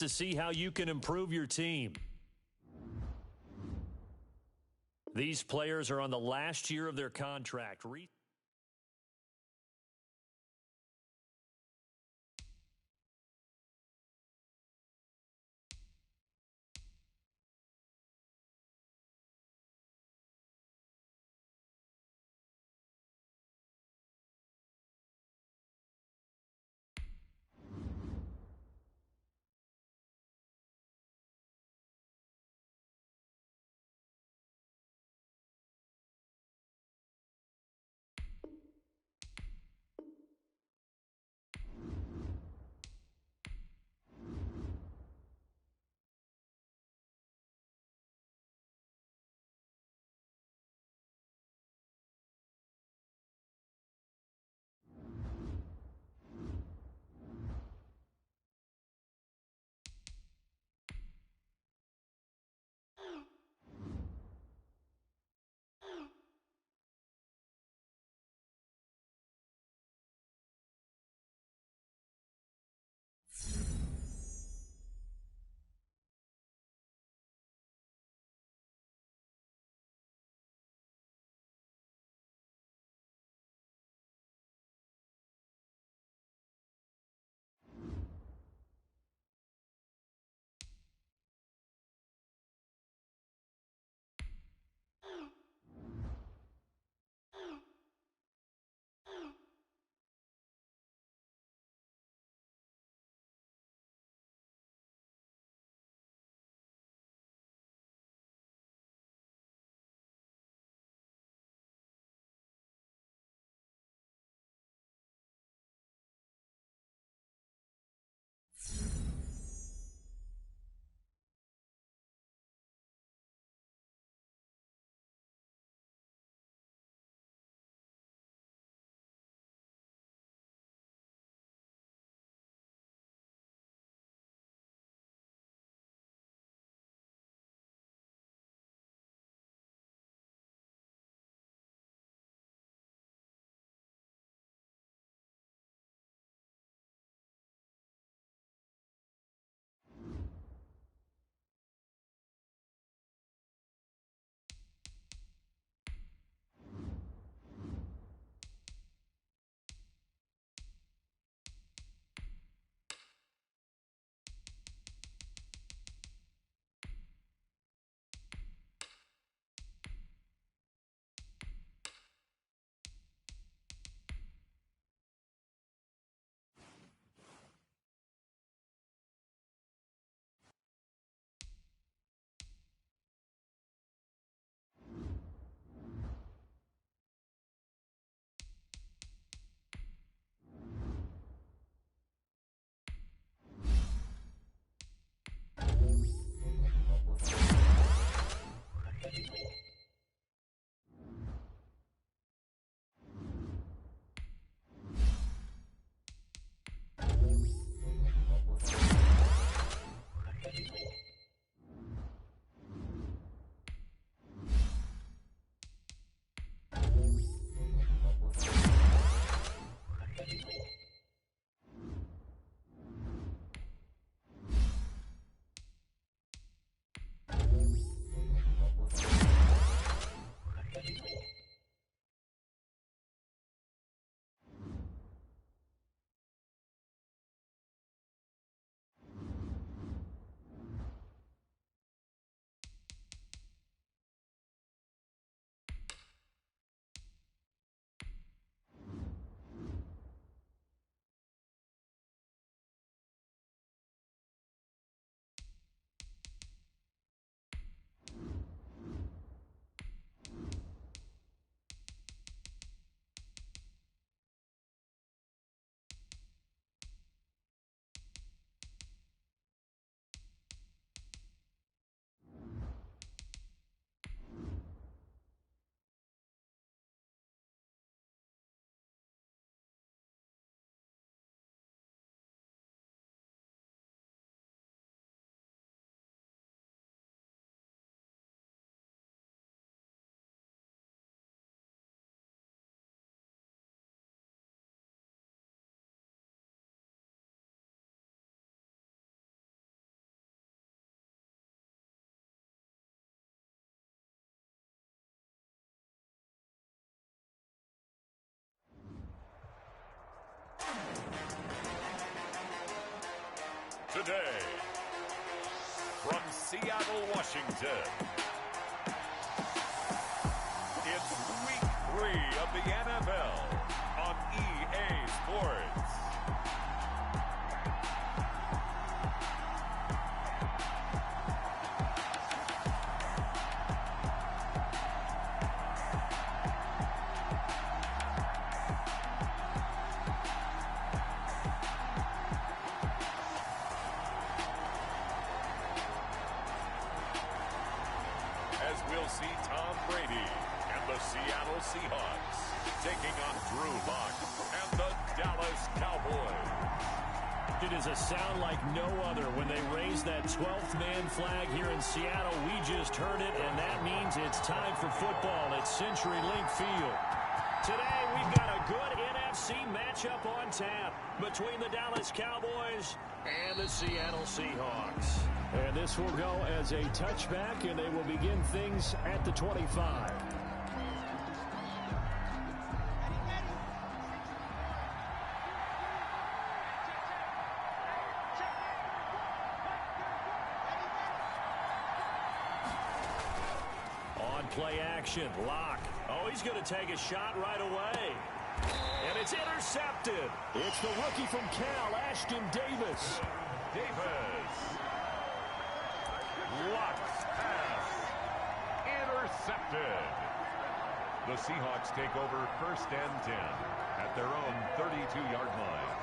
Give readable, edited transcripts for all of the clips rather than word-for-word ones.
to see how you can improve your team. These players are on the last year of their contract. Sunday, from Seattle, Washington, it's Week 3 of the NFL on EA Sports. As we'll see Tom Brady and the Seattle Seahawks taking on Drew Lock and the Dallas Cowboys. It is a sound like no other when they raise that 12th man flag here in Seattle. We just heard it, and that means it's time for football at CenturyLink Field. Today, we've got a good NFC matchup on tap between the Dallas Cowboys and the Seattle Seahawks. And this will go as a touchback, and they will begin things at the 25. On play action, Lock. Oh, he's going to take a shot right away. And it's intercepted. It's the rookie from Cal, Ashton Davis. Lock's pass intercepted. The Seahawks take over 1st and 10 at their own 32-yard line.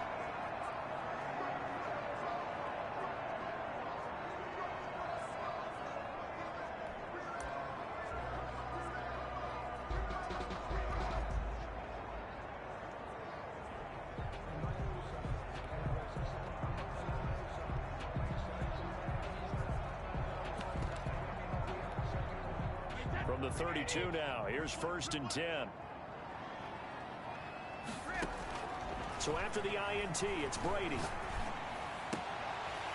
From the 32 now, here's 1st and 10. So after the INT, it's Brady.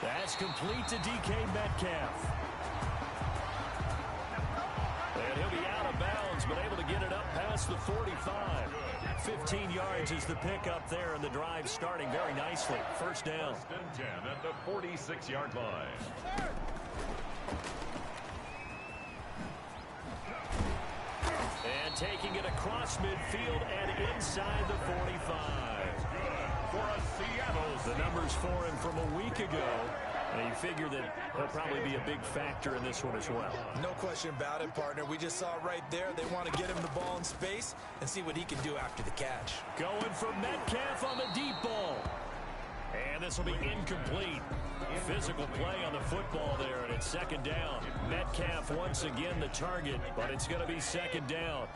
That's complete to DK Metcalf. And he'll be out of bounds, but able to get it up past the 45. 15 yards is the pickup there, and the drive starting very nicely. 1st down. 1st and 10 at the 46-yard line. And taking it across midfield and inside the 45. For a Seattle. The numbers for him from a week ago. And you figure that he'll probably be a big factor in this one as well. No question about it, partner. We just saw it right there. They want to get him the ball in space and see what he can do after the catch. Going for Metcalf on the deep ball. And this will be incomplete. Physical play on the football there, and it's 2nd down. Metcalf once again the target, but it's going to be 2nd down.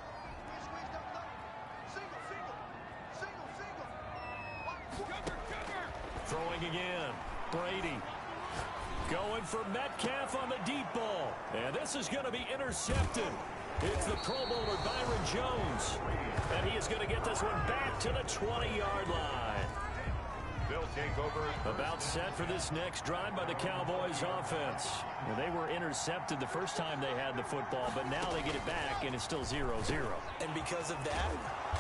Throwing again. Brady. Going for Metcalf on the deep ball. And this is going to be intercepted. It's the Pro Bowler Byron Jones. And he is going to get this one back to the 20-yard line. They'll take over. About set for this next drive by the Cowboys offense. Well, they were intercepted the first time they had the football, but now they get it back, and it's still 0-0. And because of that,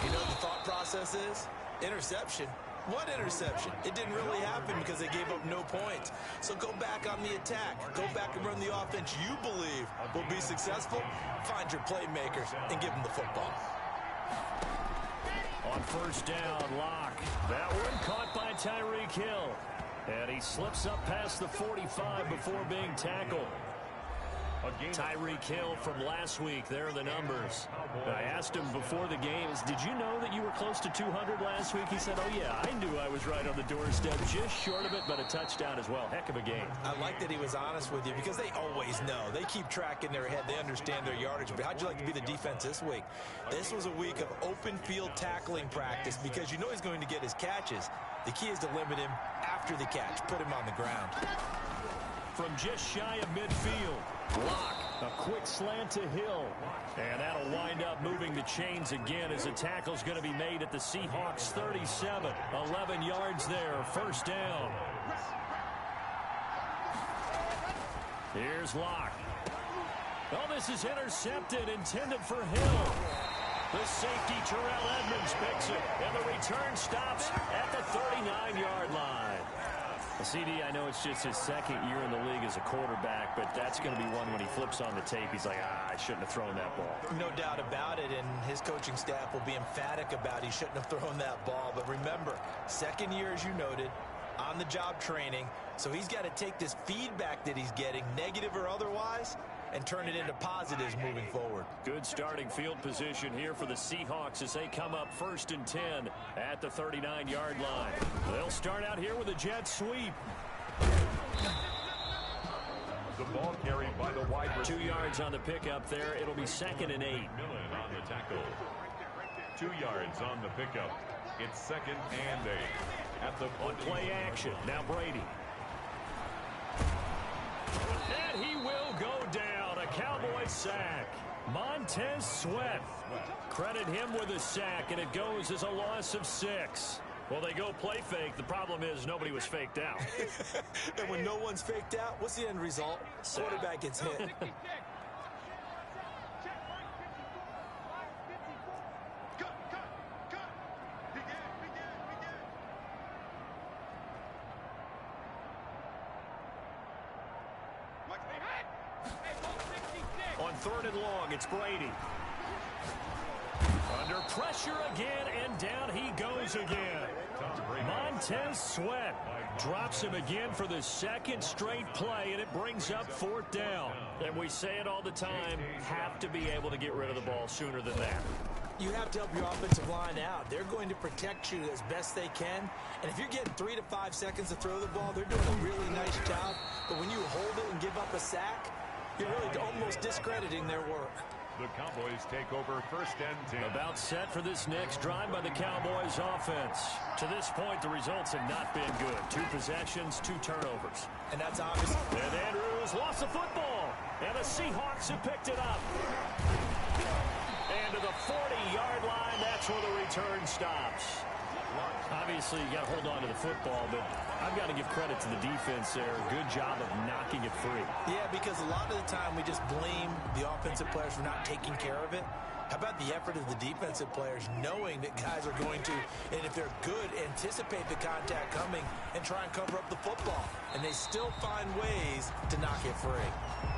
you know what the thought process is? Interception. What interception? It didn't really happen because they gave up no points. So go back on the attack. Go back and run the offense you believe will be successful. Find your playmakers and give them the football. On 1st down, Lock. That one caught by Tyreek Hill. And he slips up past the 45 before being tackled. Tyreek Hill from last week. There are the numbers. I asked him before the games, did you know that you were close to 200 last week? He said, oh, yeah, I knew I was right on the doorstep. Just short of it, but a touchdown as well. Heck of a game. I like that he was honest with you because they always know. They keep track in their head. They understand their yardage. But how'd you like to be the defense this week? This was a week of open field tackling practice because you know he's going to get his catches. The key is to limit him after the catch. Put him on the ground. From just shy of midfield, Lock, a quick slant to Hill. And that'll wind up moving the chains again as the tackle's going to be made at the Seahawks 37. 11 yards there, 1st down. Here's Lock. Oh, this is intercepted, intended for Hill. The safety, Terrell Edmonds, picks it, and the return stops at the 39-yard line. CD, I know it's just his second year in the league as a quarterback, but that's going to be one when he flips on the tape. He's like, I shouldn't have thrown that ball. No doubt about it, and his coaching staff will be emphatic about he shouldn't have thrown that ball. But remember, second year, as you noted, on-the-job training, so he's got to take this feedback that he's getting, negative or otherwise, and turn it into positives moving forward. Good starting field position here for the Seahawks as they come up 1st and 10 at the 39-yard line. They'll start out here with a jet sweep. The ball carried by the wide receiver. 2 yards on the pickup there. It'll be 2nd and 8. Millen on the tackle. 2 yards on the pickup. It's 2nd and 8. At the on play action. Now Brady. And he will go down. A Cowboy sack. Montez Sweat. Credit him with a sack, and it goes as a loss of 6. Well, they go play fake. The problem is nobody was faked out. And when no one's faked out, what's the end result? Quarterback gets hit. On 3rd and long, it's Brady. Under pressure again, and down he goes again. Montez Sweat drops him again for the 2nd straight play, and it brings up 4th down. And we say it all the time, have to be able to get rid of the ball sooner than that. You have to help your offensive line out. They're going to protect you as best they can. And if you're getting 3 to 5 seconds to throw the ball, they're doing a really nice job. But when you hold it and give up a sack, you're really almost discrediting their work. The Cowboys take over 1st and 10. About set for this next drive by the Cowboys offense. To this point, the results have not been good. 2 possessions, 2 turnovers. And that's obvious. And Andrews lost the football. And the Seahawks have picked it up. And to the 40-yard line, that's where the return stops. Obviously, you got to hold on to the football, but I've got to give credit to the defense there. Good job of knocking it free. Yeah, because a lot of the time we just blame the offensive players for not taking care of it. How about the effort of the defensive players knowing that guys are going to, and if they're good, anticipate the contact coming and try and cover up the football. And they still find ways to knock it free.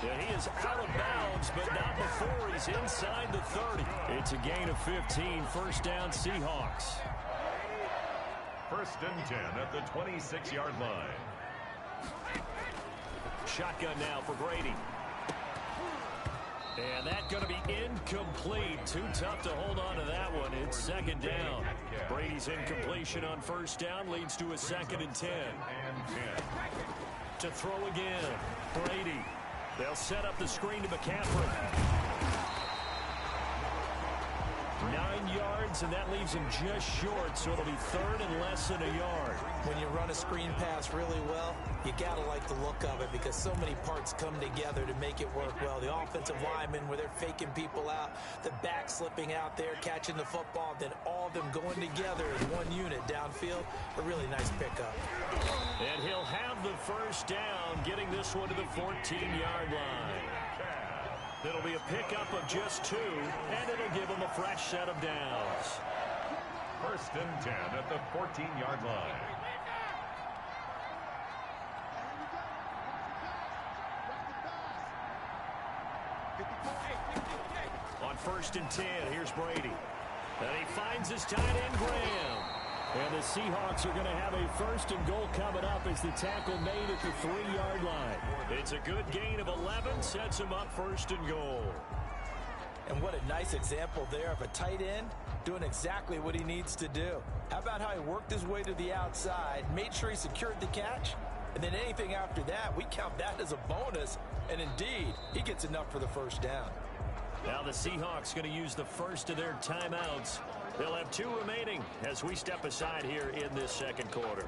Yeah, he is out of bounds, but not before he's inside the 30. It's a gain of 15, 1st down Seahawks. 1st and 10 at the 26-yard line. Shotgun now for Brady. And that's going to be incomplete. Too tough to hold on to that one. It's 2nd down. Brady's incompletion on 1st down leads to a 2nd and 10. To throw again. Brady. They'll set up the screen to McCaffrey. 9 yards, and that leaves him just short, so it'll be 3rd and less than a yard. When you run a screen pass really well, you got to like the look of it because so many parts come together to make it work well. The offensive linemen, where they're faking people out, the back slipping out there, catching the football, then all of them going together as one unit downfield. A really nice pickup. And he'll have the 1st down, getting this one to the 14-yard line. It'll be a pickup of just 2, and it'll give him a fresh set of downs. 1st and 10 at the 14-yard line. On 1st and 10, here's Brady. And he finds his tight end, Graham. And the Seahawks are going to have a 1st and goal coming up as the tackle made at the 3-yard line. It's a good gain of 11, sets him up 1st and goal. And what a nice example there of a tight end doing exactly what he needs to do. How about how he worked his way to the outside, made sure he secured the catch, and then anything after that, we count that as a bonus. And indeed, he gets enough for the 1st down. Now the Seahawks going to use the first of their timeouts. They'll have 2 remaining as we step aside here in this 2nd quarter.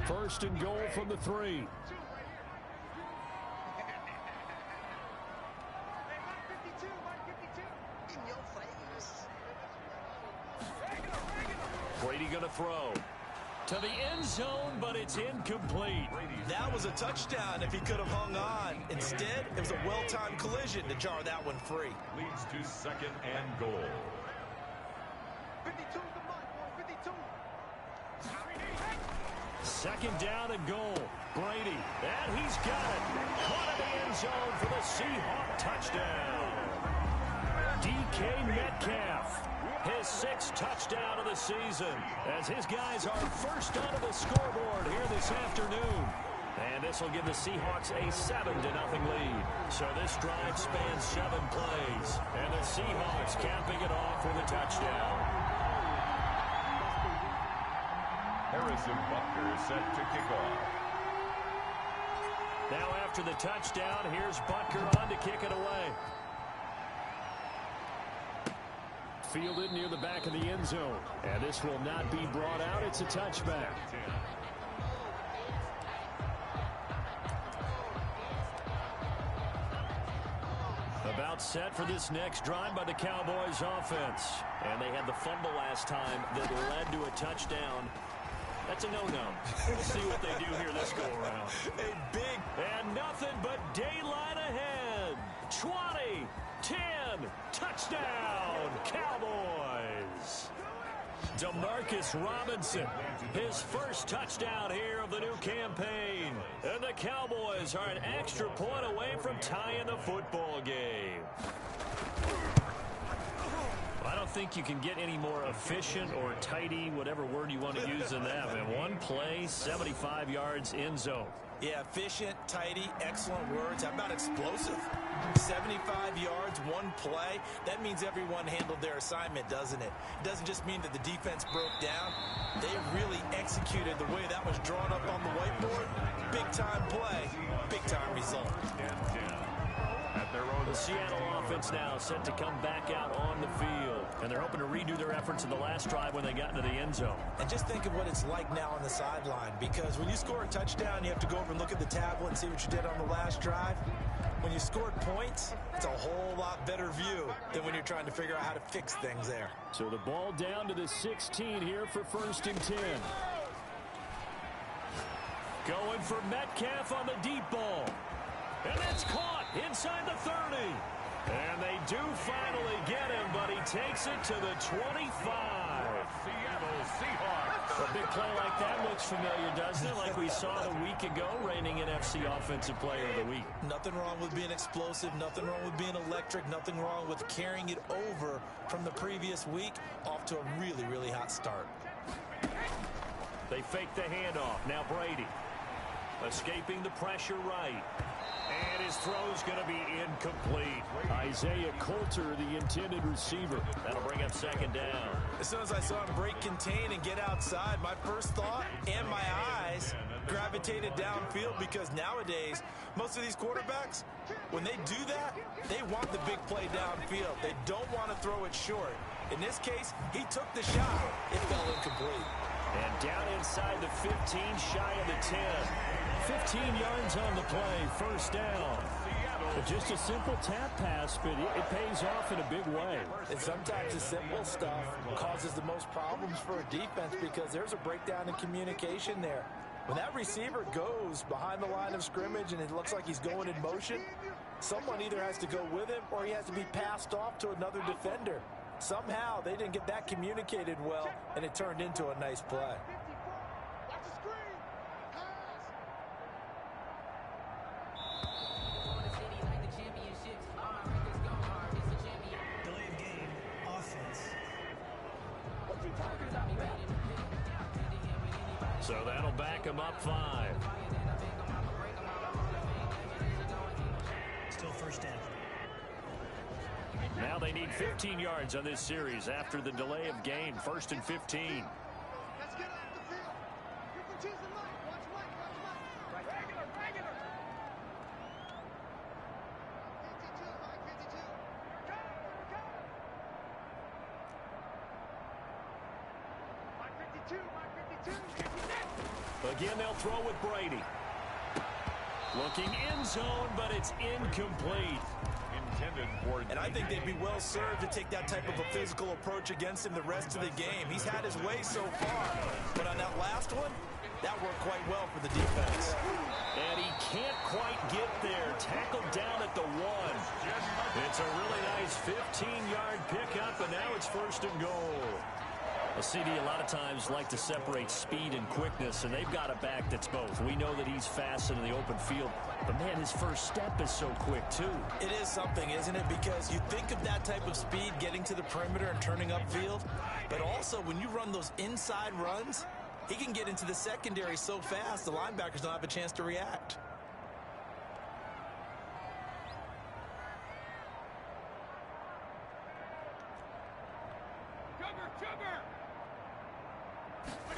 First and goal from the 3. In your face. going to throw. To the end zone, but it's incomplete. That was a touchdown if he could have hung on. Instead, it was a well-timed collision to jar that one free. Leads to 2nd and goal. 52 the mark, 52. 2nd down and goal. Brady, and he's got it. Caught in the end zone for the Seahawk touchdown. DK Metcalf, his 6th touchdown of the season, as his guys are first onto the scoreboard here this afternoon. And this will give the Seahawks a 7-0 lead. So this drive spans 7 plays, and the Seahawks capping it off with a touchdown. Harrison Butker set to kick off. Now after the touchdown, here's Butker on to kick it away. Fielded near the back of the end zone. And this will not be brought out. It's a touchback. About set for this next drive by the Cowboys offense. And they had the fumble last time that led to a touchdown. That's a no-no. We'll see what they do here this go-around. A big... And nothing but daylight ahead. 20, 10, touchdown, Cowboys. Demarcus Robinson, his first touchdown here of the new campaign. And the Cowboys are an extra point away from tying the football game. I don't think you can get any more efficient or tidy, whatever word you want to use in that. Man, one play, 75 yards, end zone. Yeah, efficient, tidy, excellent words. How about explosive? 75 yards, one play. That means everyone handled their assignment, doesn't it? It doesn't just mean that the defense broke down. They really executed the way that was drawn up on the whiteboard. Big-time play, big-time result. The Seattle offense now set to come back out on the field. And they're hoping to redo their efforts in the last drive when they got into the end zone. And just think of what it's like now on the sideline. Because when you score a touchdown, you have to go over and look at the tablet and see what you did on the last drive. When you scored points, it's a whole lot better view than when you're trying to figure out how to fix things there. So the ball down to the 16 here for 1st and 10. Going for Metcalf on the deep ball. And it's caught inside the 30. And they do finally get him, but he takes it to the 25. Seattle Seahawks. A big play like that looks familiar, doesn't it? Like we saw a week ago, reigning NFC Offensive Player of the Week. Nothing wrong with being explosive, nothing wrong with being electric, nothing wrong with carrying it over from the previous week off to a really, really hot start. They fake the handoff. Now Brady escaping the pressure right. And his throw's going to be incomplete. Isaiah Coulter, the intended receiver. That'll bring up 2nd down. As soon as I saw him break contain and get outside, my first thought and my eyes gravitated downfield, because nowadays, most of these quarterbacks, when they do that, they want the big play downfield. They don't want to throw it short. In this case, he took the shot. It fell incomplete. And down inside the 15, shy of the 10. 15 yards on the play, 1st down. But just a simple tap pass, but it pays off in a big way. And sometimes the simple stuff causes the most problems for a defense, because there's a breakdown in communication there. When that receiver goes behind the line of scrimmage and it looks like he's going in motion, someone either has to go with him or he has to be passed off to another defender. Somehow they didn't get that communicated well, and it turned into a nice play. So that'll back him up 5. Still 1st down. Now they need 15 yards on this series after the delay of game. 1st and 15. Let's get off the field. You can choose the line. Watch Mike. Regular. 52, Mike, 52. Mike 52. Again, they'll throw with Brady. Looking end zone, but it's incomplete. intended for. And I think they'd be well served to take that type of a physical approach against him the rest of the game. He's had his way so far, but on that last one, that worked quite well for the defense. And he can't quite get there. Tackled down at the 1. It's a really nice 15-yard pickup, and now it's 1st and goal. A CD a lot of times like to separate speed and quickness, and they've got a back that's both. We know that he's fast in the open field, but, man, his first step is so quick, too. It is something, isn't it? Because you think of that type of speed getting to the perimeter and turning upfield, but also when you run those inside runs, he can get into the secondary so fast the linebackers don't have a chance to react.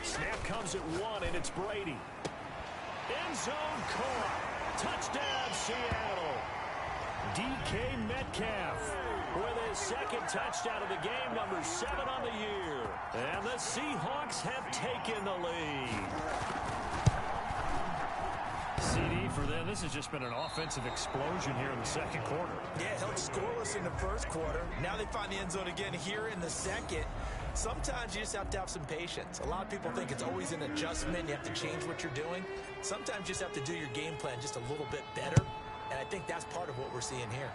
Snap comes at 1, and it's Brady. End zone caught. Touchdown, Seattle. DK Metcalf with his second touchdown of the game, number 7 on the year. And the Seahawks have taken the lead. CD for them. This has just been an offensive explosion here in the second quarter. Yeah, held scoreless in the first quarter. Now they find the end zone again here in the second. Sometimes you just have to have some patience. A lot of people think it's always an adjustment. You have to change what you're doing. Sometimes you just have to do your game plan just a little bit better. And I think that's part of what we're seeing here.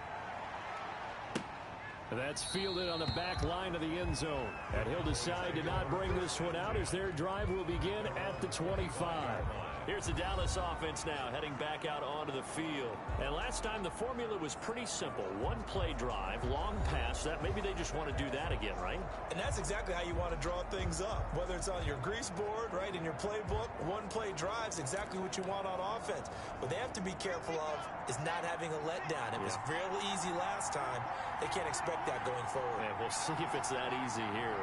That's fielded on the back line of the end zone. And he'll decide to not bring this one out as their drive will begin at the 25. Here's the Dallas offense now heading back out onto the field. And last time the formula was pretty simple. One-play drive, long pass. That maybe they just want to do that again, right? And that's exactly how you want to draw things up. Whether it's on your grease board, right, in your playbook, one-play drive's exactly what you want on offense. What they have to be careful of is not having a letdown. It was real easy last time. They can't expect that going forward. And we'll see if it's that easy here.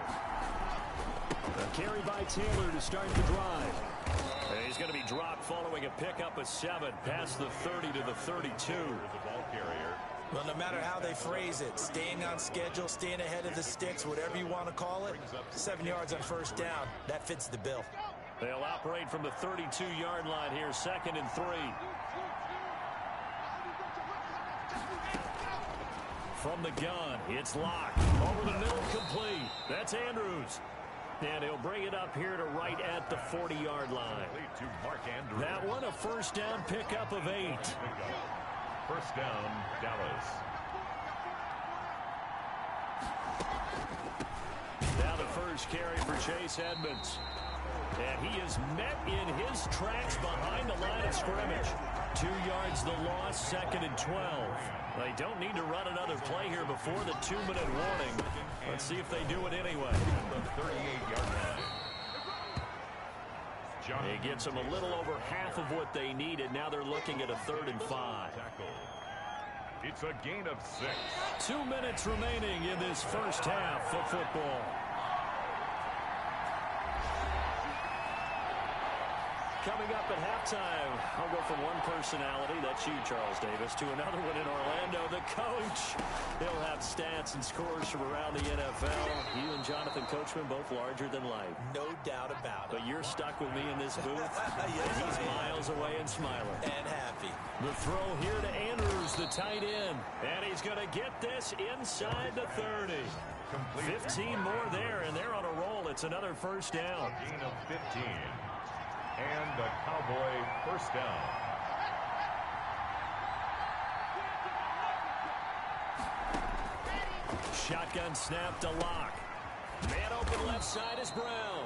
A carry by Taylor to start the drive. And he's going to be dropped following a pickup of 7 past the 30 to the 32. The ball carrier. Well, no matter how they phrase it, staying on schedule, staying ahead of the sticks, whatever you want to call it, 7 yards on first down, that fits the bill. They'll operate from the 32-yard line here, 2nd and 3. From the gun, it's locked. Over the middle, complete. That's Andrews. And he'll bring it up here to right at the 40-yard line. To Mark Andrews. That one a first down pickup of 8. First down, Dallas. Now the first carry for Chase Edmonds. And he is met in his tracks behind the line of scrimmage. 2 yards the loss, 2nd and 12. They don't need to run another play here before the 2-minute warning. Let's see if they do it anyway. The 38-yard line. It gets them a little over half of what they needed. Now they're looking at a 3rd and 5. It's a gain of 6. 2 minutes remaining in this first half of football. Coming up at halftime, I'll go from one personality, that's you, Charles Davis, to another one in Orlando, the coach. He'll have stats and scores from around the NFL. You and Jonathan Coachman both larger than life. No doubt about it. But you're stuck with me in this booth, Yes, and he's I am. miles away and smiling. And happy. The throw here to Andrews, the tight end. And he's going to get this inside the 30. 15 more there, and they're on a roll. It's another first down. A gain of 15. And the Cowboy first down. Shotgun snap to Locke. Man open left side is Brown.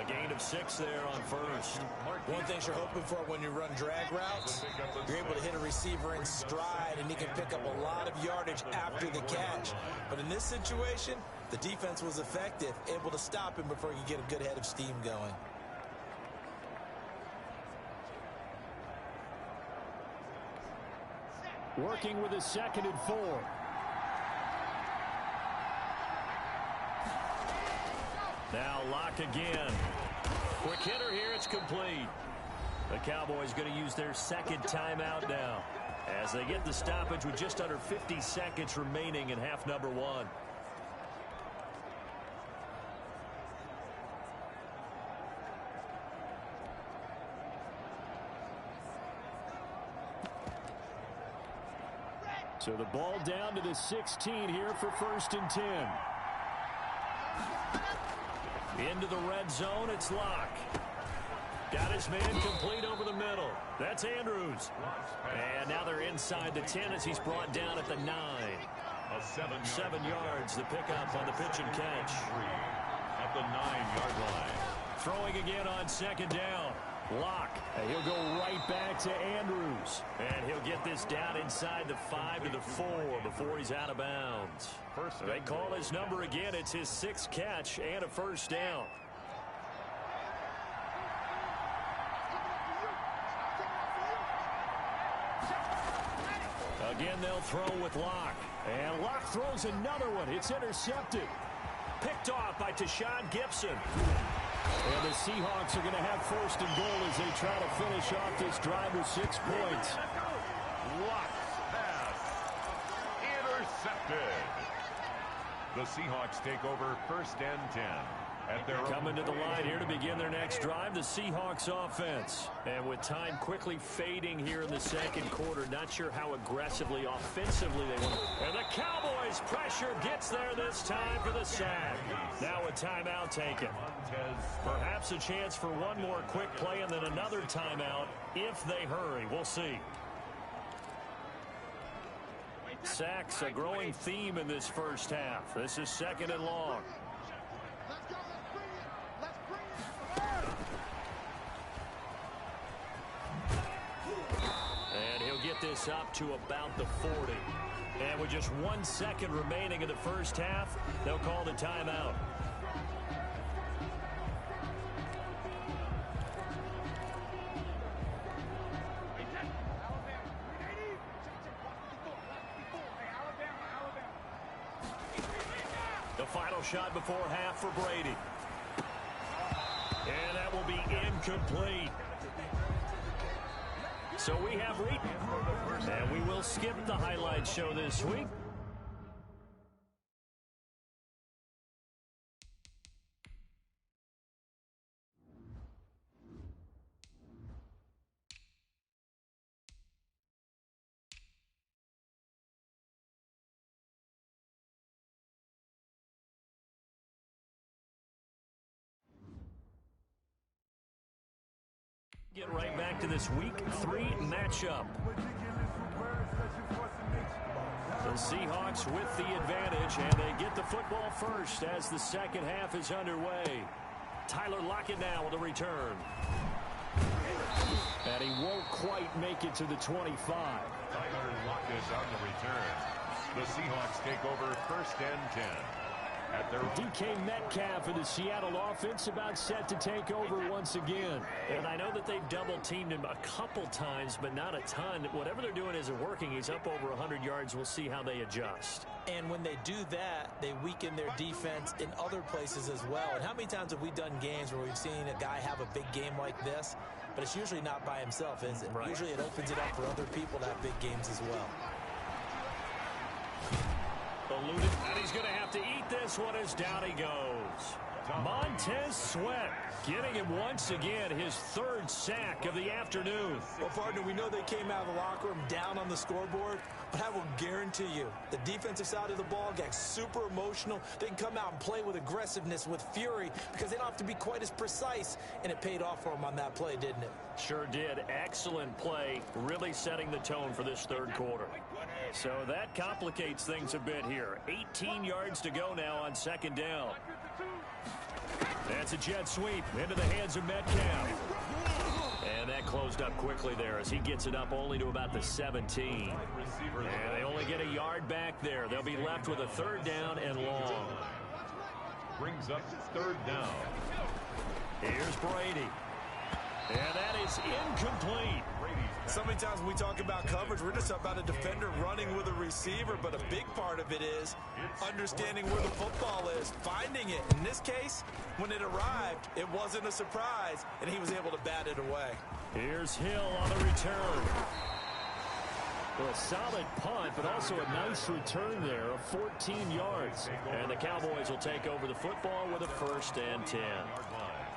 A gain of 6 there on first. One thing you're hoping for when you run drag routes, you're able to hit a receiver in stride, and he can pick up a lot of yardage after the catch. But in this situation, the defense was effective, able to stop him before he could get a good head of steam going. Working with a 2nd and 4. Now Locke again. Quick hitter here, it's complete. The Cowboys going to use their 2nd timeout now as they get the stoppage with just under 50 seconds remaining in half number 1. So the ball down to the 16 here for 1st and 10. Into the red zone, it's Locke. Got his man complete over the middle. That's Andrews. And now they're inside the 10 as he's brought down at the 9. 7 yards, the pickup on the pitch and catch. At the 9-yard line. Throwing again on 2nd down. Locke. And he'll go right back to Andrews. And he'll get this down inside the 5 to the 4 before he's out of bounds. They call his number again. It's his 6th catch and a 1st down. Again, they'll throw with Locke. And Locke throws another one. It's intercepted. Picked off by Tashawn Gibson. And the Seahawks are going to have 1st and goal as they try to finish off this drive with 6 points. Locke's pass. Intercepted. The Seahawks take over 1st and 10. Coming to the line here to begin their next drive, the Seahawks offense. And with time quickly fading here in the 2nd quarter, not sure how aggressively, offensively they want to. And the Cowboys' pressure gets there this time for the sack. Now a timeout taken. Perhaps a chance for one more quick play and then another timeout if they hurry. We'll see. Sacks, a growing theme in this first half. This is 2nd and long. And he'll get this up to about the 40. And with just 1 second remaining in the first half, they'll call the timeout. The final shot before half for Brady. And that will be incomplete. So we have and we will skip the highlight show this week. Get right back to this week 3 matchup. The Seahawks with the advantage, and they get the football first as the 2nd half is underway. Tyler Lockett now with a return. And he won't quite make it to the 25. Tyler Lockett on the return. The Seahawks take over 1st and 10. DK Metcalf of the Seattle offense about set to take over once again. And I know that they've double-teamed him a couple times, but not a ton. Whatever they're doing isn't working. He's up over 100 yards. We'll see how they adjust. And when they do that, they weaken their defense in other places as well. And how many times have we done games where we've seen a guy have a big game like this? But it's usually not by himself, is it? Right. Usually it opens it up for other people to have big games as well. Eluded, and he's going to have to eat this one as down he goes. Montez Sweat getting him once again his 3rd sack of the afternoon. Well, partner, we know they came out of the locker room down on the scoreboard, but I will guarantee you the defensive side of the ball gets super emotional. They can come out and play with aggressiveness, with fury, because they don't have to be quite as precise, and it paid off for them on that play, didn't it? Sure did. Excellent play, really setting the tone for this 3rd quarter. So that complicates things a bit here. 18 yards to go now on 2nd down. That's a jet sweep into the hands of Metcalf. And that closed up quickly there as he gets it up only to about the 17. And they only get a yard back there. They'll be left with a 3rd down and long. Brings up 3rd down. Here's Brady. And that is incomplete. So many times when we talk about coverage, we're just about a defender running with a receiver, but a big part of it is understanding where the football is, finding it. In this case, when it arrived, it wasn't a surprise, and he was able to bat it away. Here's Hill on the return. Well, a solid punt, but also a nice return there of 14 yards. And the Cowboys will take over the football with a 1st and 10.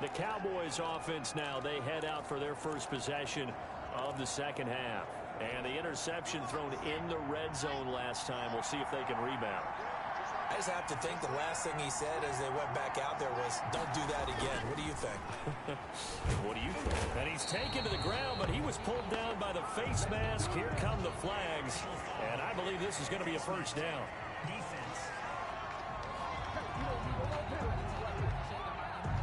The Cowboys offense now, they head out for their first possession of the 2nd half. And the interception thrown in the red zone last time. We'll see if they can rebound. I just have to think the last thing he said as they went back out there was, don't do that again. What do you think? What do you think? And he's taken to the ground, but he was pulled down by the face mask. Here come the flags. And I believe this is going to be a first down.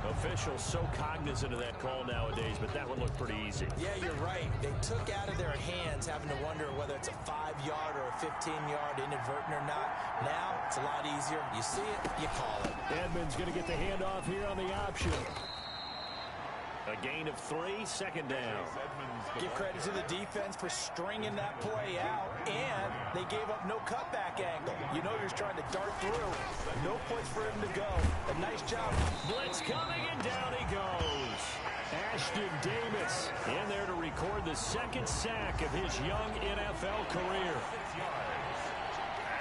Officials so cognizant of that call nowadays, but that one looked pretty easy. Yeah, you're right. They took out of their hands having to wonder whether it's a 5-yard or a 15-yard inadvertent or not. Now, it's a lot easier. You see it, you call it. Edmonds going to get the handoff here on the option. A gain of 3, second down. Give credit to the defense for stringing that play out, and they gave up no cutback angle. You know you're trying to dart through. No place for him to go. A nice job. Blitz coming, and down he goes. Ashton Davis in there to record the second sack of his young NFL career.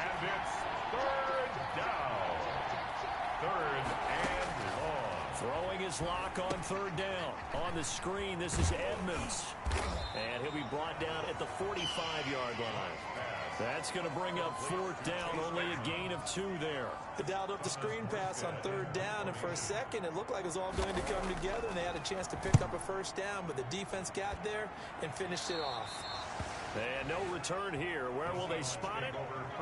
And it's third down. Third and long. Throwing his lock on third down. On the screen, this is Edmonds. And he'll be brought down at the 45-yard line. That's going to bring up fourth down. Only a gain of 2 there. They dialed up the screen pass on third down, and for a second, it looked like it was all going to come together, and they had a chance to pick up a first down, but the defense got there and finished it off. And no return here. Where will they spot it?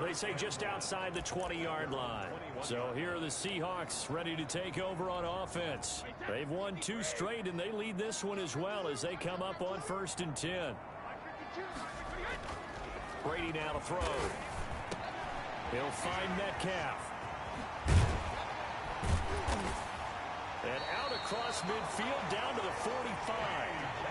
They say just outside the 20-yard line. So here are the Seahawks ready to take over on offense. They've won 2 straight, and they lead this one as well as they come up on 1st and 10. Brady now to throw. He'll find Metcalf. And out across midfield down to the 45.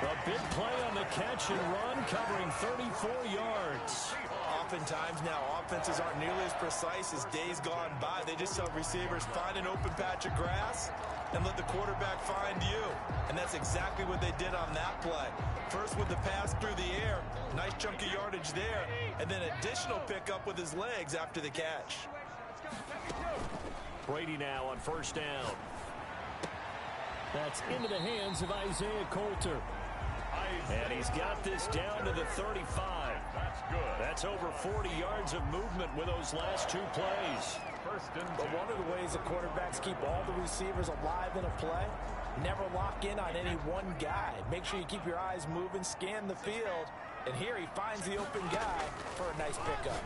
A big play on the catch and run, covering 34 yards. Oftentimes now, offenses aren't nearly as precise as days gone by. They just tell receivers, find an open patch of grass and let the quarterback find you. And that's exactly what they did on that play. First with the pass through the air, nice chunk of yardage there, and then additional pickup with his legs after the catch. Brady now on first down. That's into the hands of Isaiah Coulter. And he's got this down to the 35. That's good. That's over 40 yards of movement with those last 2 plays. But one of the ways the quarterbacks keep all the receivers alive in a play, never lock in on any one guy. Make sure you keep your eyes moving, scan the field. And here he finds the open guy for a nice pickup.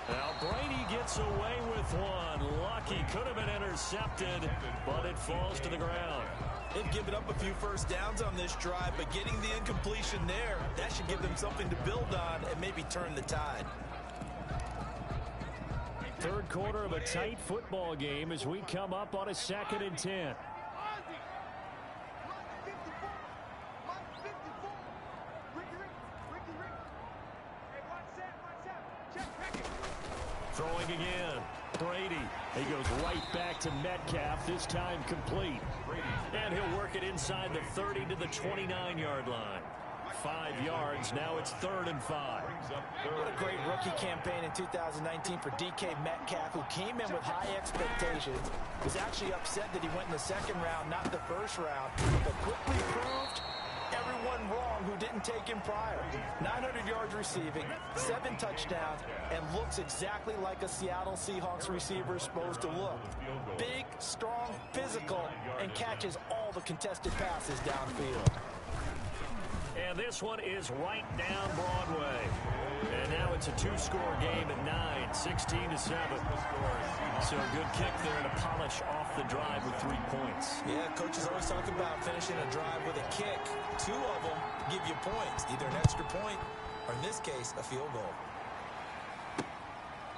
Now Brady gets away with one. Lucky, could have been intercepted, but it falls to the ground. They've given up a few first downs on this drive, but getting the incompletion there, that should give them something to build on and maybe turn the tide. Third quarter of a tight football game as we come up on a 2nd and 10. Throwing again. Brady. He goes right back to Metcalf, this time complete. And he'll work it inside the 30 to the 29-yard line. 5 yards. Now it's 3rd and 5. What a great rookie campaign in 2019 for DK Metcalf, who came in with high expectations. Was actually upset that he went in the 2nd round, not the 1st round, but quickly proved everyone wrong who didn't take him prior. 900 yards receiving, 7 touchdowns, and looks exactly like a Seattle Seahawks receiver is supposed to look. Big, strong, physical, and catches all the contested passes downfield. And this one is right down Broadway. And now it's a 2-score game at 9, 16-7. So a good kick there to polish off the drive with 3 points. Yeah, coaches always talk about finishing a drive with a kick. 2 of them give you points, either an extra point or, in this case, a field goal.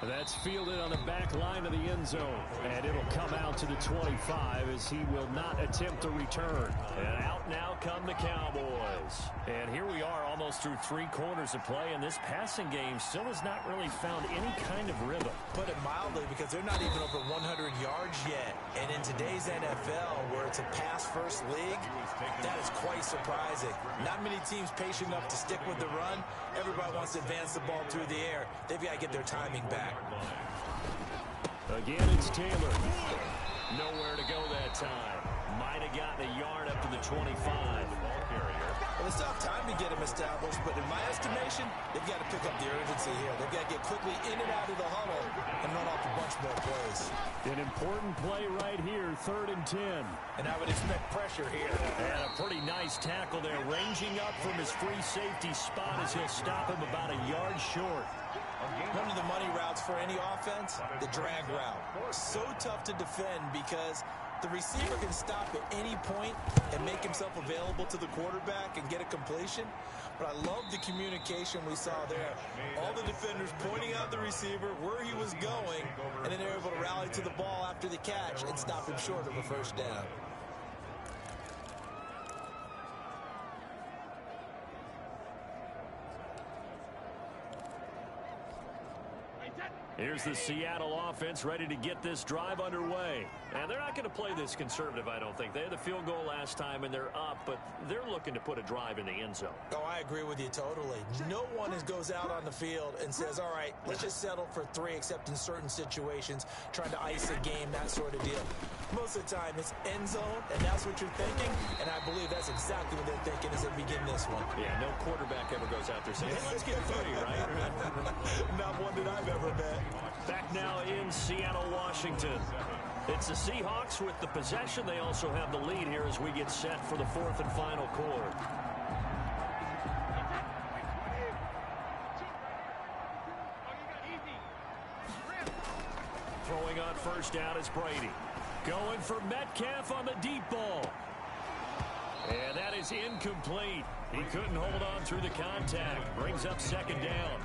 That's fielded on the back line of the end zone. And it'll come out to the 25 as he will not attempt to return. And out now come the Cowboys. And here we are almost through 3 quarters of play, and this passing game still has not really found any kind of rhythm. Put it mildly, because they're not even over 100 yards yet. And in today's NFL, where it's a pass-first league, that is quite surprising. Not many teams patient enough to stick with the run. Everybody wants to advance the ball through the air. They've got to get their timing back. Again, it's Taylor. Nowhere to go that time. Might have gotten a yard up to the 25. Well, they still have time to get get them established, but in my estimation, they've got to pick up the urgency here. They've got to get quickly in and out of the huddle and run off a bunch more plays. An important play right here, 3rd and 10. And I would expect pressure here. And a pretty nice tackle there, ranging up from his free safety spot as he'll stop him about a yard short. One of the money routes for any offense, the drag route. So tough to defend because the receiver can stop at any point and make himself available to the quarterback and get a completion. But I love the communication we saw there. All the defenders pointing out the receiver, where he was going, and then they're able to rally to the ball after the catch and stop him short of a first down. Here's the Seattle offense ready to get this drive underway. And they're not going to play this conservative, I don't think. They had the field goal last time, and they're up, but they're looking to put a drive in the end zone. Oh, I agree with you totally. No one goes out on the field and says, all right, let's just settle for 3, except in certain situations, trying to ice a game, that sort of deal. Most of the time, it's end zone, and that's what you're thinking, and I believe that's exactly what they're thinking as they begin this one. Yeah, no quarterback ever goes out there saying, hey, let's get 3, right? Not one that I've ever met. Back now in Seattle, Washington. It's the Seahawks with the possession. They also have the lead here as we get set for the 4th and final quarter. Throwing on first down is Brady. Going for Metcalf on the deep ball. And that is incomplete. He couldn't hold on through the contact. Brings up 2nd down.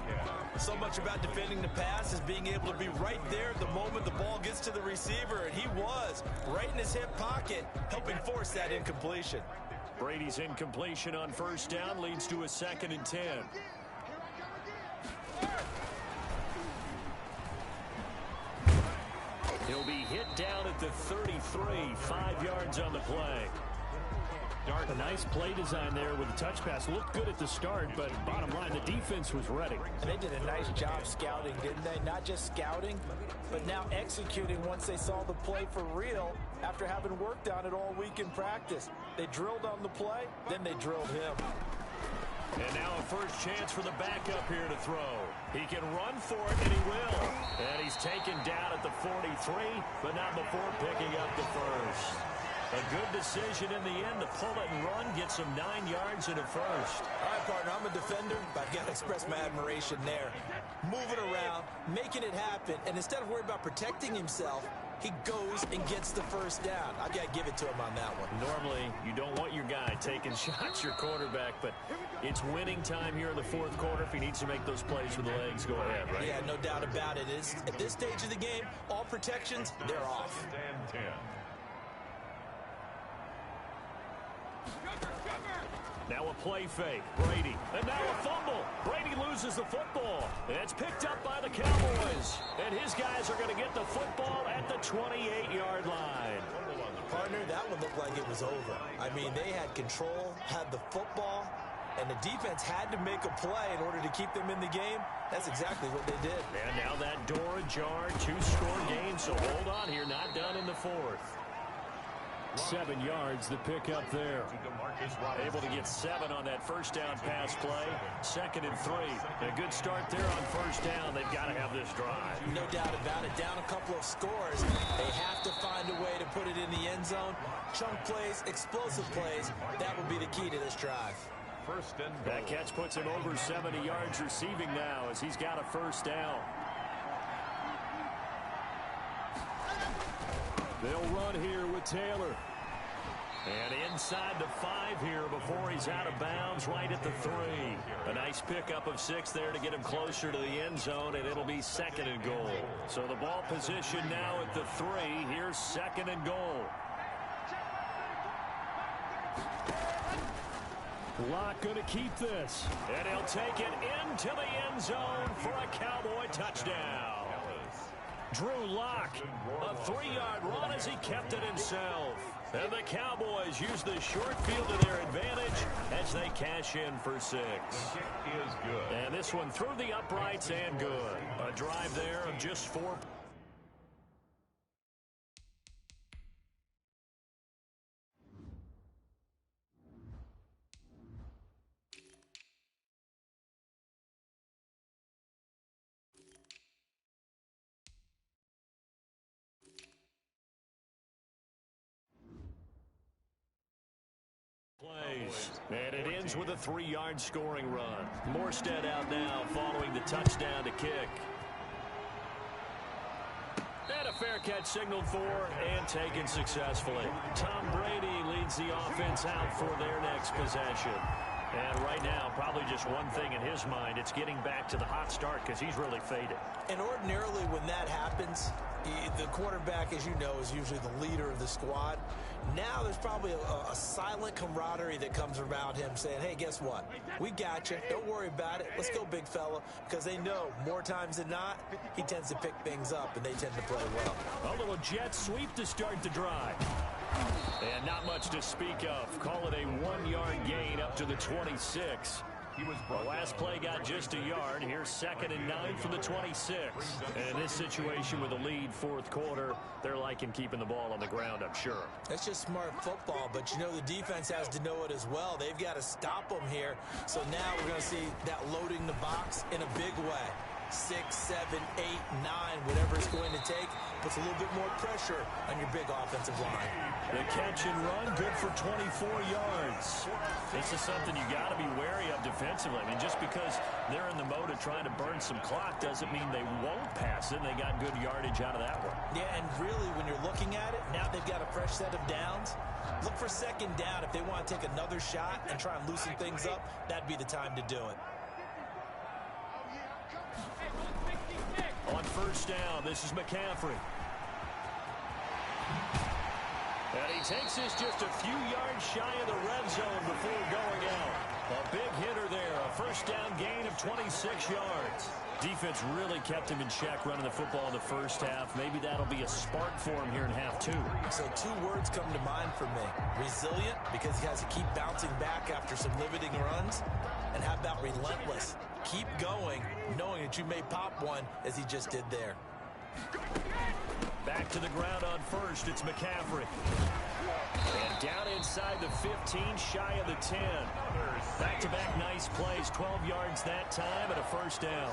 So much about defending the pass is being able to be right there at the moment the ball gets to the receiver, and he was right in his hip pocket, helping force that incompletion. Brady's incompletion on first down leads to a 2nd and 10. He'll be hit down at the 33, 5 yards on the play. A nice play design there with the touch pass. Looked good at the start, but bottom line, the defense was ready. And they did a nice job scouting, didn't they? Not just scouting, but now executing once they saw the play for real after having worked on it all week in practice. They drilled on the play, then they drilled him. And now a first chance for the backup here to throw. He can run for it, and he will. And he's taken down at the 43, but not before picking up the first. A good decision in the end to pull it and run, get some 9 yards and a first. All right, partner, I'm a defender, but I've got to express my admiration there. Moving around, making it happen, and instead of worrying about protecting himself, he goes and gets the first down. I've got to give it to him on that one. Normally, you don't want your guy taking shots, your quarterback, but it's winning time here in the 4th quarter. If he needs to make those plays with the legs, go ahead, right? Yeah, no doubt about it. At this stage of the game, all protections, they're off. Now a play fake. Brady. And now a fumble. Brady loses the football. And it's picked up by the Cowboys. And his guys are going to get the football at the 28-yard line. Partner, that one looked like it was over. I mean, they had control, had the football, and the defense had to make a play in order to keep them in the game. That's exactly what they did. And now that door ajar, 2-score game. So hold on here. Not done in the 4th. 7 yards, the pickup there. Able to get 7 on that first down pass play. 2nd and 3. A good start there on first down. They've got to have this drive. No doubt about it. Down a couple of scores. They have to find a way to put it in the end zone. Chunk plays, explosive plays. That will be the key to this drive. That catch puts him over 70 yards receiving now as he's got a first down. They'll run here with Taylor. And inside the 5 here before he's out of bounds, right at the 3. A nice pickup of 6 there to get him closer to the end zone, and it'll be 2nd and goal. So the ball position now at the 3. Here's 2nd and goal. Locke going to keep this. And he'll take it into the end zone for a Cowboy touchdown. Drew Locke, a 3-yard run as he kept it himself. And the Cowboys use the short field to their advantage as they cash in for 6. And this one through the uprights and good. A drive there of just 4. plays. And it ends with a 3-yard scoring run. Morstead out now following the touchdown to kick. And a fair catch signaled for and taken successfully. Tom Brady leads the offense out for their next possession. And right now, probably just one thing in his mind, it's getting back to the hot start because he's really faded. And ordinarily when that happens, the quarterback, as you know, is usually the leader of the squad. Now there's probably a silent camaraderie that comes around him saying, hey, guess what? We got you. Don't worry about it. Let's go, big fella. Because they know more times than not, he tends to pick things up, and they tend to play well. A little jet sweep to start the drive. And not much to speak of. Call it a 1-yard gain up to the 26. The last play got just a yard. Here's 2nd and 9 from the 26. And in this situation with a lead fourth quarter, they're liking keeping the ball on the ground, I'm sure. That's just smart football, but you know the defense has to know it as well. They've got to stop them here. So now we're going to see that loading the box in a big way. 6, 7, 8, 9, whatever it's going to take, puts a little bit more pressure on your big offensive line. The catch and run, good for 24 yards. This is something you got to be wary of defensively. I mean, just because they're in the mode of trying to burn some clock doesn't mean they won't pass it. They got good yardage out of that one. Yeah, and really, when you're looking at it, now they've got a fresh set of downs. Look for 2nd down. If they want to take another shot and try and loosen things up, that'd be the time to do it. On 1st down, this is McCaffrey. And he takes this just a few yards shy of the red zone before going out. A big hitter there, a 1st down gain of 26 yards. Defense really kept him in check running the football in the first half. Maybe that'll be a spark for him here in half 2. So 2 words come to mind for me. Resilient, because he has to keep bouncing back after some limiting runs. And how about relentless? Keep going, knowing that you may pop one, as he just did there. Back to the ground on 1st, it's McCaffrey. And down inside the 15, shy of the 10. Back-to-back nice plays, 12 yards that time, and a 1st down.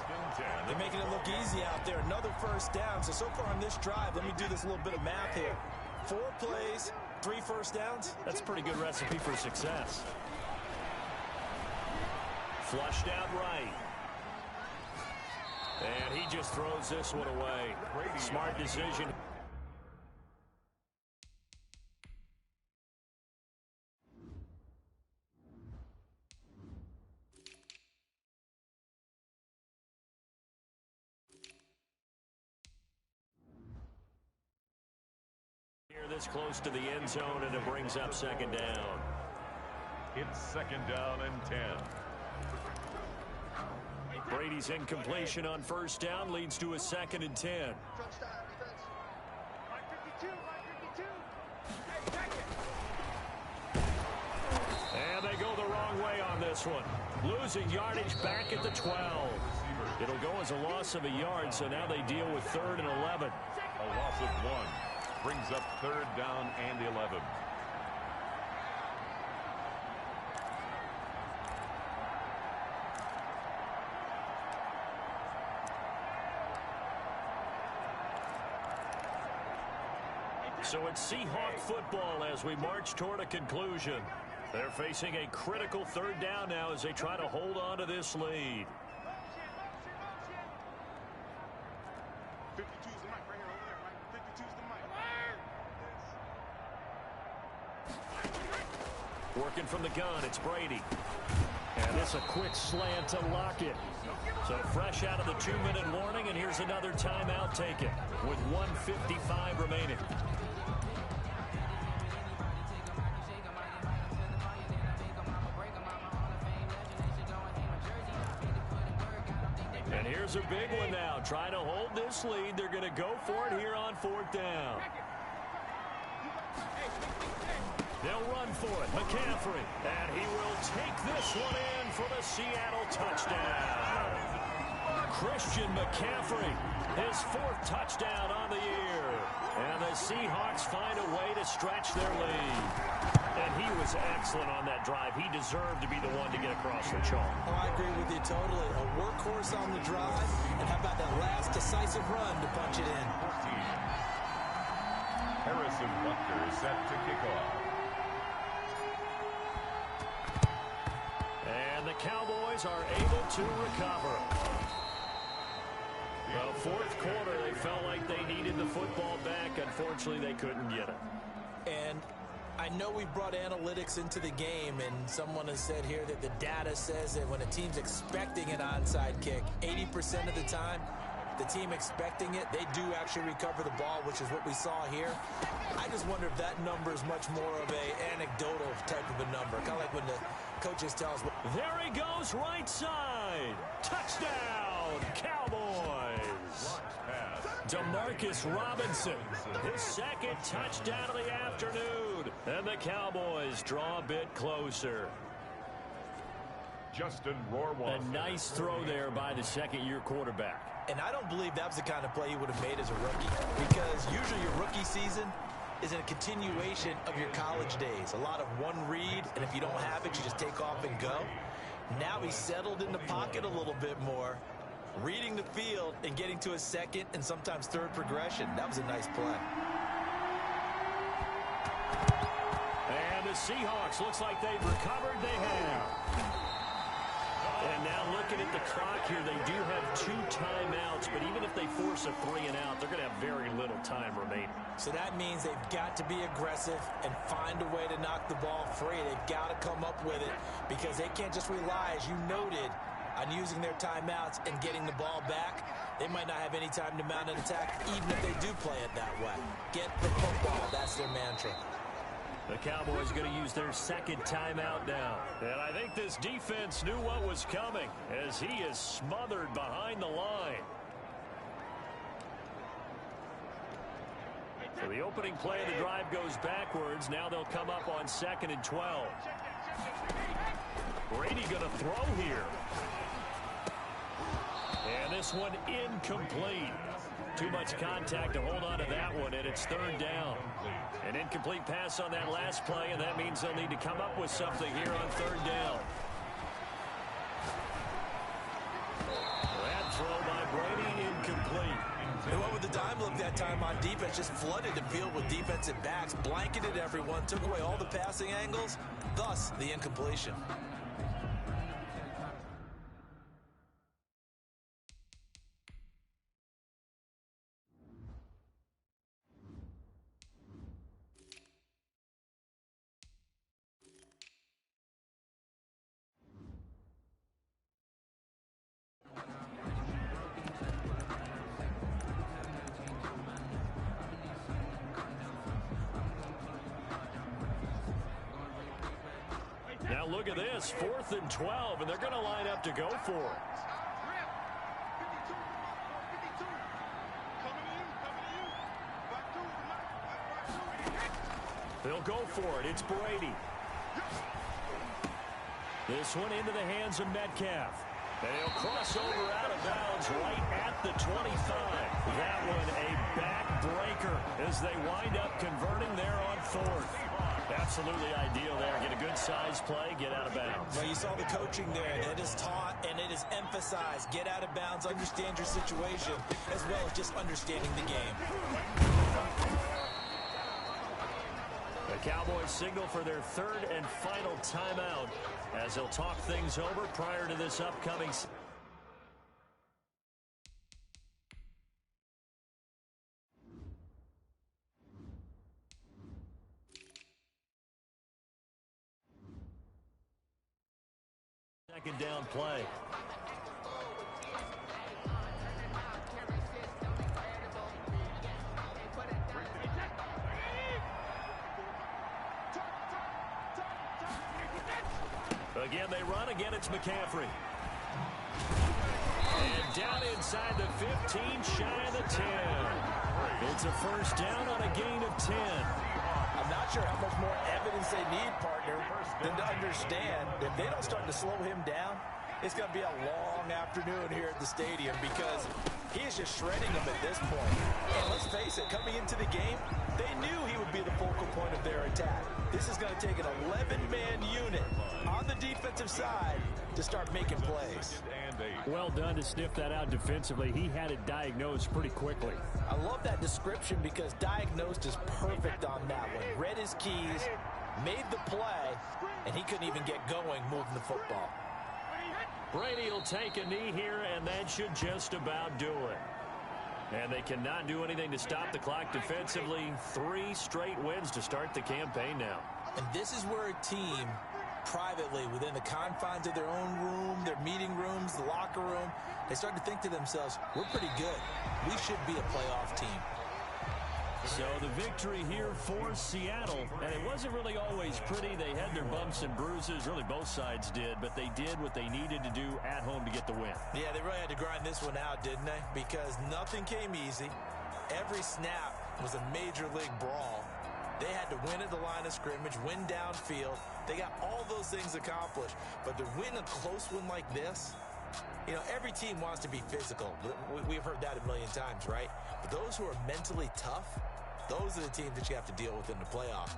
They're making it look easy out there. Another 1st down. So far on this drive, let me do this little bit of math here. 4 plays, 3 1st downs. That's a pretty good recipe for success. Flushed out right. And he just throws this one away. Smart decision. Here this close to the end zone, and it brings up 2nd down. It's 2nd down and 10. Brady's incompletion on 1st down leads to a 2nd and 10. And they go the wrong way on this one. Losing yardage back at the 12. It'll go as a loss of a yard, so now they deal with 3rd and 11. A loss of 1 brings up 3rd down and 11. So it's Seahawk football as we march toward a conclusion. They're facing a critical 3rd down now as they try to hold on to this lead. 52's the mic right here over there, Mike. 52's the mic. Working from the gun, it's Brady. And this a quick slant to Lockett. So fresh out of the 2-minute warning, and here's another timeout taken with 1:55 remaining. And here's a big one now. Trying to hold this lead. They're going to go for it here on 4th down. They'll run for it. McCaffrey. And he will take this one in for the Seattle touchdown. Christian McCaffrey, his 4th touchdown on the year. And the Seahawks find a way to stretch their lead. And he was excellent on that drive. He deserved to be the one to get across the chalk. Oh, I agree with you totally. A workhorse on the drive. And how about that last decisive run to punch it in? 14. Harrison Butker is set to kick off. Cowboys are able to recover. Well, fourth quarter, they felt like they needed the football back. Unfortunately, they couldn't get it. And I know we brought analytics into the game, and someone has said here that the data says that when a team's expecting an onside kick, 80% of the time, the team expecting it, they do actually recover the ball, which is what we saw here. I just wonder if that number is much more of a anecdotal type of a number, kind of like when the coaches tell us. There he goes, right side. Touchdown, Cowboys. Demarcus Robinson, his second touchdown of the afternoon. And the Cowboys draw a bit closer. Justin Rohrwasser. A nice throw there by the second-year quarterback. And I don't believe that was the kind of play he would have made as a rookie, because usually your rookie season is a continuation of your college days. A lot of one read, and if you don't have it, you just take off and go. Now he's settled in the pocket a little bit more, reading the field and getting to a second and sometimes third progression. That was a nice play. And the Seahawks, looks like they've recovered. They have. And now looking at the clock here, they do have 2 timeouts, but even if they force a 3 and out, they're going to have very little time remaining. So that means they've got to be aggressive and find a way to knock the ball free. They've got to come up with it, because they can't just rely, as you noted, on using their timeouts and getting the ball back. They might not have any time to mount an attack, even if they do play it that way. Get the football. That's their mantra. The Cowboys going to use their second timeout now. And I think this defense knew what was coming, as he is smothered behind the line. So the opening play of the drive goes backwards. Now they'll come up on 2nd and 12. Brady going to throw here. And this one incomplete. Too much contact to hold on to that one, and it's 3rd down. An incomplete pass on that last play, and that means they'll need to come up with something here on 3rd down. That throw by Brady incomplete. And what would the dime look that time on defense? Just flooded the field with defensive backs, blanketed everyone, took away all the passing angles, thus the incompletion. Now look at this, 4th and 12, and they're going to line up to go for it. They'll go for it. It's Brady. This one into the hands of Metcalf. And he'll cross over out of bounds right at the 25. That one a backbreaker as they wind up converting there on 4th. Absolutely ideal there. Get a good size play, get out of bounds. Well, you saw the coaching there. It is taught and it is emphasized. Get out of bounds, understand your situation, as well as just understanding the game. The Cowboys signal for their 3rd and final timeout as they'll talk things over prior to this upcoming. Second down play. Again, they run. Again, it's McCaffrey. And down inside the 15, shy of the 10. It's a first down on a gain of 10. I'm not sure how much more evidence they need, partner, than to understand if they don't start to slow him down, it's going to be a long afternoon here at the stadium, because he is just shredding them at this point. And let's face it, coming into the game, they knew he would be the focal point of their attack. This is going to take an 11-man unit on the defensive side to start making plays. Well done to sniff that out defensively. He had it diagnosed pretty quickly. I love that description, because diagnosed is perfect on that one. Read his keys, made the play, and he couldn't even get going moving the football. Brady will take a knee here, and that should just about do it. And they cannot do anything to stop the clock defensively. 3 straight wins to start the campaign now. And this is where a team, privately, within the confines of their own room, their meeting rooms, the locker room, they start to think to themselves, we're pretty good. We should be a playoff team. So the victory here for Seattle, and it wasn't really always pretty. They had their bumps and bruises. Really, both sides did, but they did what they needed to do at home to get the win. Yeah, they really had to grind this one out, didn't they? Because nothing came easy. Every snap was a major league brawl. They had to win at the line of scrimmage, win downfield. They got all those things accomplished. But to win a close one like this, you know, every team wants to be physical. We've heard that a million times, right? But those who are mentally tough, those are the teams that you have to deal with in the playoff.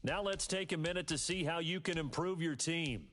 Now let's take a minute to see how you can improve your team.